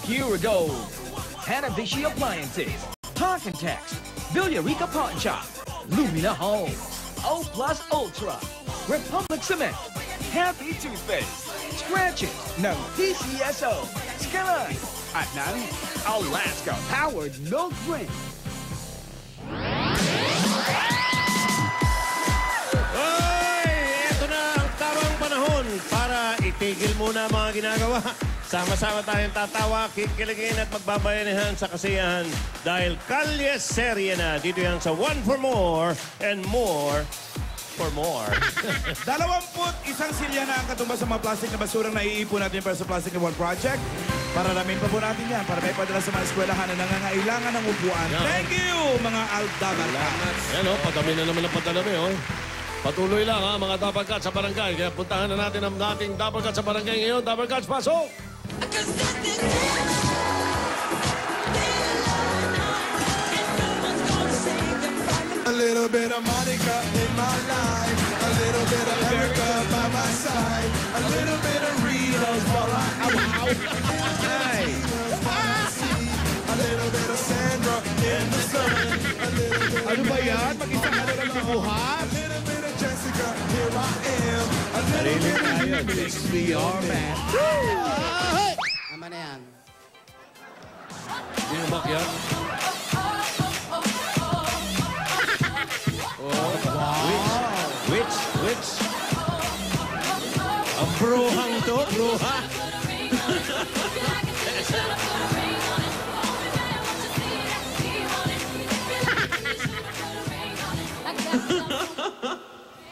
Purigo, Hanabishi Appliances, Park and Text, Villarica Pawn Shop, Lumina Home, O Plus Ultra, Republic Cement, Happy Toothpaste, Scratches ng PCSO, Skyline, at ng Alaska Powered Milk Drink. Ito na ang tamang panahon para itigil muna ang mga ginagawa. Sama-sama tayong tatawa, kikiligin at magbabayanihan sa kasiyahan dahil Kalye Serye na. Dito yan sa One for More and More for More. 21 silya na ang katumbas sa mga plastic na basurang naiipon natin para sa Plastic One Project. Paralamin pa po natin yan para may padala sa mga eskwelahan na nangangailangan ng upuan. Thank you, mga Aldabarkas. Yan o, padami na naman ang padalami o. Patuloy lang ha, mga Dabarkats sa barangay. Kaya puntahan na natin ang dating Dabarkats sa barangay ngayon. Dabarkats, pasok! A little bit of Monica in my life, a little bit of Erica by my side, a little bit of Rita's all I a little bit of Sandra in the sun, a little bit Ano ba yan? Mag-isang ano lang si Buhat? a little bit of Jessica, here I am, a little bit of you makes me your man. Tama na yan. Hindi yung bakyan. Which? Ang bruhang to, bruha.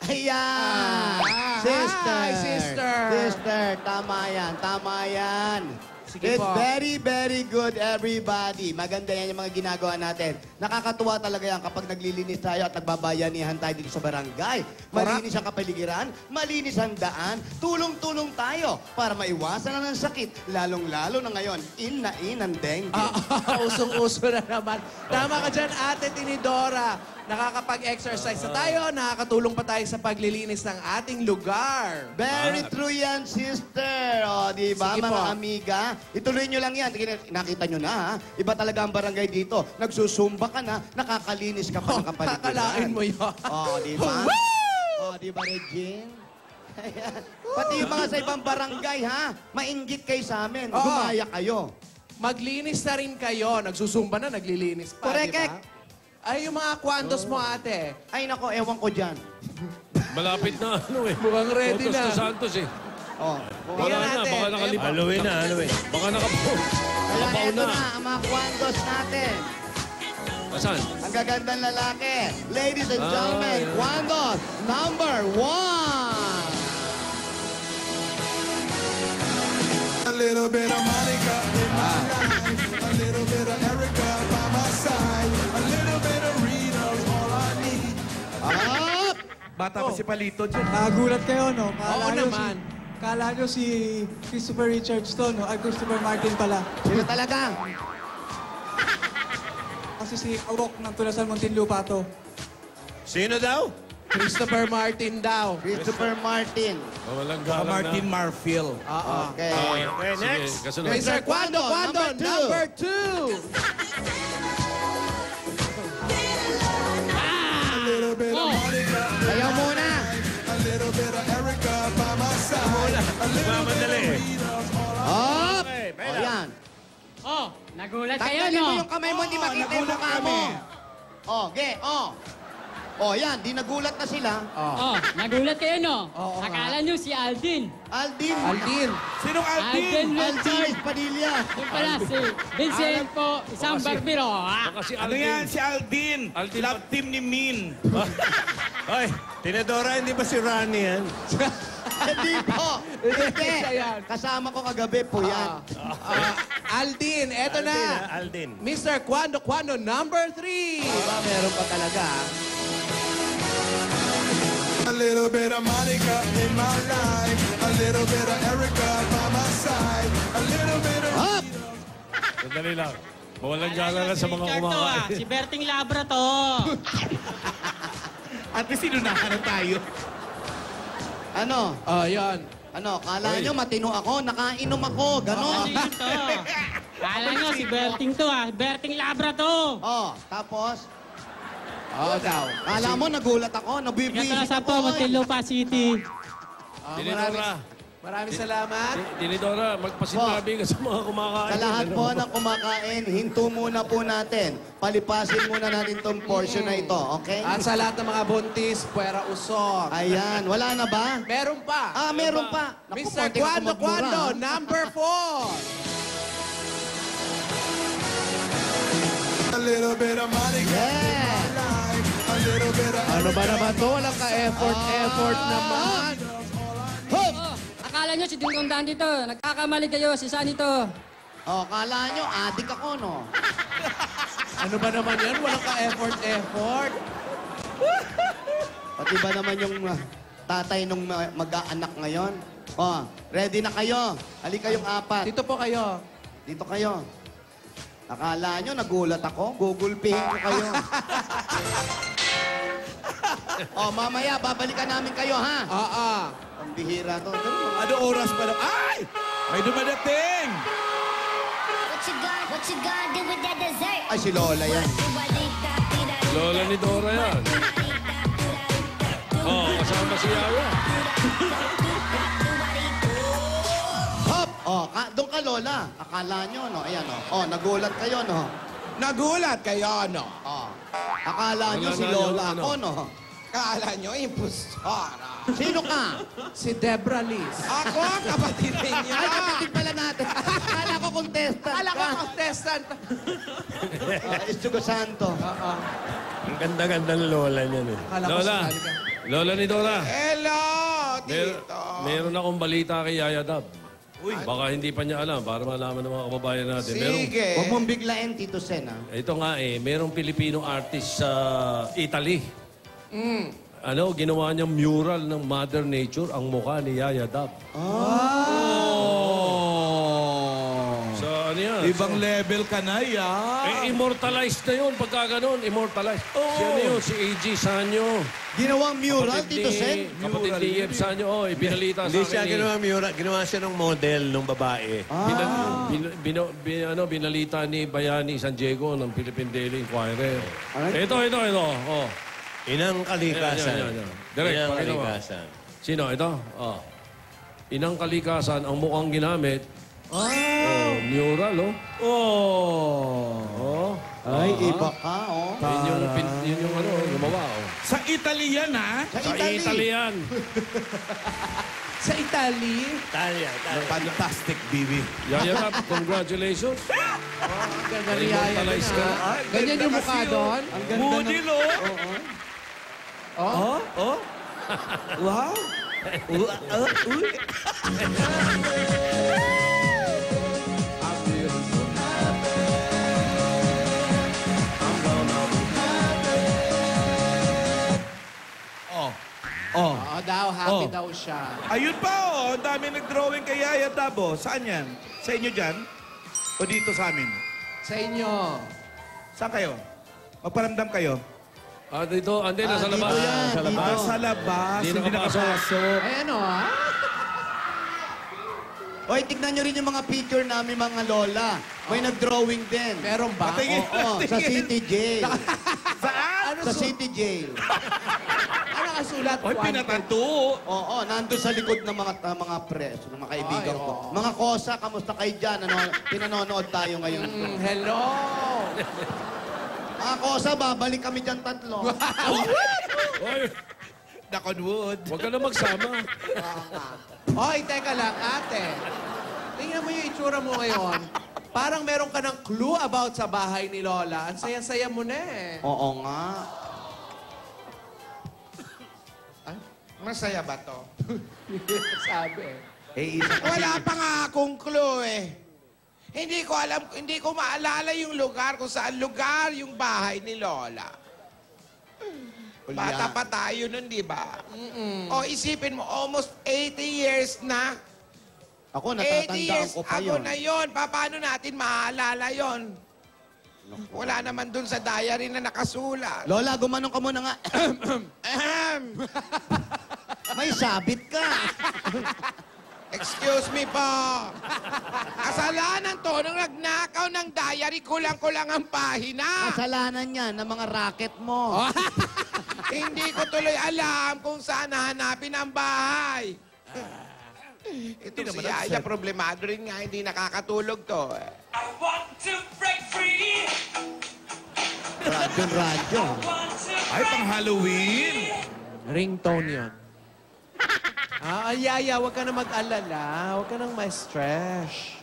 Ayan! Sister! Hi, sister! Sister, tama yan, tama yan. Sige It's po. very, very good, everybody. Maganda yan yung mga ginagawa natin. Nakakatuwa talaga yan kapag naglilinis tayo at nagbabayanihan tayo dito sa barangay. Malinis ang kapaligiran, malinis ang daan, tulong-tulong tayo para maiwasan na ng sakit. Lalong-lalo na ngayon, in ang dengue. Usong-uso na naman. Tama ka dyan, Ate Tinidora. Nakakapag-exercise na tayo, nakakatulong pa tayo sa paglilinis ng ating lugar. Very true yan, sister. O, di ba, Sige mga po. amiga? Ituloy nyo lang yan. Nakita nyo na, ha? Iba talaga ang barangay dito. Nagsusumba ka na, nakakalinis ka pa ng kapaligiran. Kakalain mo yun. O, di ba? O, di ba, Regine? Ayan. Pati yung mga sa ibang barangay, ha? Mainggit kayo sa amin. Oo. Gumaya kayo. Maglinis na rin kayo. Nagsusumba na, naglilinis pa, Correct. di ba? Ay, yung mga kwantos mo, ate. Ay, nako, ewan ko dyan. Malapit na ano eh. Mukhang ready Totos na. de Santos eh. O, Wala na, natin. baka nakalipas. Halloween na, Halloween. Baka nakapaw. kaya Nakapaw eto na. na, ang mga kwantos natin. Asan? Ang gagandang lalaki. Ladies and gentlemen, yeah. Kwandos number 1. A little bit of Monica in my life, a little bit of Erica by my side, a little bit of Rita's all I need. Up! Bata pa si Palito dyan. Nagulat kayo, no? Oo naman. Kala nyo si Christopher Richards to, no? Ay, Christopher Martin pala. Sino talaga? Kasi si Awok ng Tulasan Muntinlupa to. Sino daw? Christopher Martin daw. Christopher Martin. Walang Saka galang Martin na. Marfil. Okay. Okay, next. Sige, kasunod. Mr. Kwando, number 2. A little bit of Monica, Kayo muna. a little bit of Erica by my side, a little bit Mamadali of eh. Rita's all I Up! Okay, O pera. yan. Oh, nagulat kayo, Tanggalin no? mo yung kamay mo, hindi makita yung nagulat mukha mo. kami. O, O, yan, di nagulat na sila. Oh, nagulat kayo, no? Oo nga. Akala nyo si Aldin. Aldin. Aldin. Sinong Aldin Aldin? Alcharis Padilla. Yung pala si Vincent po, isang barbero. Baka si Ano Aldin. yan? Si Aldin. Aldin. Love team ni Min. Ay, Tinadora, hindi ba si Ronnie yan? Hindi po. Hindi. Siya yan. Kasama ko kagabi po yan. Aldin, eto Aldin, na. ha? Aldin. Mr. Kwando, number 3. Diba, meron pa talaga. A little bit of Monica in my life, a little bit of Erica by my side, a little bit of Up! Sandali lang. Mawalang galang lang sa mga kumakain. Si Berting Labra to. At least sinunahan na tayo. Ano? Yan. Ano? Kala nyo matino ako? Nakainom ako. Ganon. Ano yun to? Berting to ah. Berting Labra to. Oh, tapos? Oo daw. Kala mo, nagulat ako. Nabibisi Ikaw sa ako. po, Muntinlupa City. Maraming salamat. Dinidora, magpasintabi ka sa mga kumakain. Sa lahat po ng kumakain, hinto muna po natin. Palipasin muna natin tong portion na ito, okay? At sa lahat ng mga buntis, puwera usok. Ayan, wala na ba? Meron pa. Ah, meron pa. Naku, Mr. konti ako Cuando magmura, Cuando, ah. number 4. A little bit of Monica Yeah. in my life. A little bit of Ano ba naman to? Walang ka-effort naman. Hop! Akala nyo si Dingdong Dandy to. Nagkakamali kayo, si Sunny to. Oh, kala nyo, adik ako, no? Ano ba naman yan? Walang ka-effort. Pati ba naman yung tatay nung mag-aanak ngayon? Oh, ready na kayo. Halika kayong apat. Dito po kayo. Dito kayo. Akala nyo, nagulat ako. Gugulpihin ko kayo. Oh, mamaya, babalikan namin kayo, ha? Oo. Ang bihira to. Ano oras pa lang? Ay! May dumadating! What you gonna do with that dessert? Ay, si Lola yan. Lola ni Dora yan. Oh, kasama si Yaya. Hop! Oh, doon ka, Lola. Akala nyo, no? Ayan, no? Oh, nagulat kayo, no? Nagulat kayo, no? Oh. Akala nyo Wala si na Lola yung ako, no? Kala nyo, impostora. Sino ka? Si Debra Liz. Ako, kapatid ninyo. Ay, kapatid pala natin. Akala ko contestant Kala ko ka. contestant. Estugo Santo. Ang ganda-ganda ng Lola niya. Akala ko Lola. sasali ka. Lola ni Dora. Hello, tito. Meron akong balita kay Yaya Dab. Baka hindi pa niya alam para malaman ng mga kababayan natin. Sige. Huwag mong biglain, Tito Sen, ha? Ito nga merong Pilipino artist sa Italy. Ano, ginawa niyang mural ng Mother Nature ang mukha ni Yaya Dab. So, ano yan? Ibang level ka na, ya. Immortalized na yun pagka ganun. Immortalized. Si ano yun? Si A.G. Sanyo. Ginawang mural, Tito Sen? Kapatid ni Yeb Sanyo. Oh, ibinalita sa Hindi akin. siya ginawa mural. Ginawa siya ng model ng babae. Binalita ni Bayani San Diego ng Philippine Daily Inquirer. Ay. Ito. Oh. Inang kalikasan. Yan. Direct, Inang pakita mo. kalikasan. Sino? Ito? Oh. Inang kalikasan ang mukhang ginamit. Oh, mural, oh. Oh. Ay, iba ka, oh. Yun yung ano, gumawa, oh. Sa Italy yan, ha? Sa Italian. Sa Italy. Italia. Fantastic, Bibi. Yaya Dab, congratulations. Ganda ni Yaya. Immortalize ka. Ganyan yung mukha doon. Moody, lo. Oh. Oh? Wow. Oh. Oo daw, happy daw siya. Ayun pa, oh. Ang dami nag-drawing kay Yaya Dabo. Saan yan? Sa inyo dyan? O dito sa amin? Sa inyo. Saan kayo? Magparamdam kayo? Dito, ande, nasa dito labas. yan, Sa labas. Ah, sa labas. Hindi Hindi nakapasok. nakapasok. Ay, ano ha? Oy, tignan nyo rin yung mga picture namin, mga lola. May nag-drawing din. Meron ba? Patingin. Oo, sa City Jail. Saan? Sa City Jail. Ano kasulat? Oy, pinatato. Oo, nandun sa likod ng mga preso, ng mga kaibigan Ay, ko. oo. Mga kosa, kamusta kayo dyan? Pinanonood tayo ngayon. Hello. Mga kosa, babalik kami dyan tatlo. Oy, Knock on wood. huwag ka na magsama. Oy, teka lang, ate. Tingnan mo yung itsura mo ngayon. Parang meron ka ng clue about sa bahay ni Lola. Ang saya-saya mo na eh. Oo nga. Masaya ba to? Sabi. Isa Wala pa nga akong clue eh. Hindi ko alam, hindi ko maalala yung lugar kung saan lugar yung bahay ni Lola. Bata pa tayo nun, di ba? O isipin mo, almost 80 years na. Ako, 80 natatandaan years ko pa ako yun. na yun. Paano natin maaalala yon? Wala naman dun sa diary na nakasulat. Lola, gumanong ka muna nga. Ahem. May sabit ka. Excuse me po. Kasalanan to nung nagnakaw ng diary, kulang-kulang ang pahina. Kasalanan yan ng mga racket mo. Hindi ko tuloy alam kung saan hahanapin ang bahay. Ito si Yaya, problemado rin nga, hindi nakakatulog to. I want to break free. Radyo. Ay, pang Halloween. Ringtone yun. Yaya, huwag ka na mag-alala. Huwag ka nang ma-stress.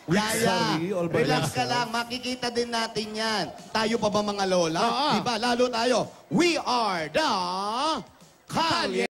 Yaya, Sorry, all by relax ka myself. lang. Makikita din natin yan. Tayo pa ba mga lola? Diba? Lalo tayo. We are the Kalye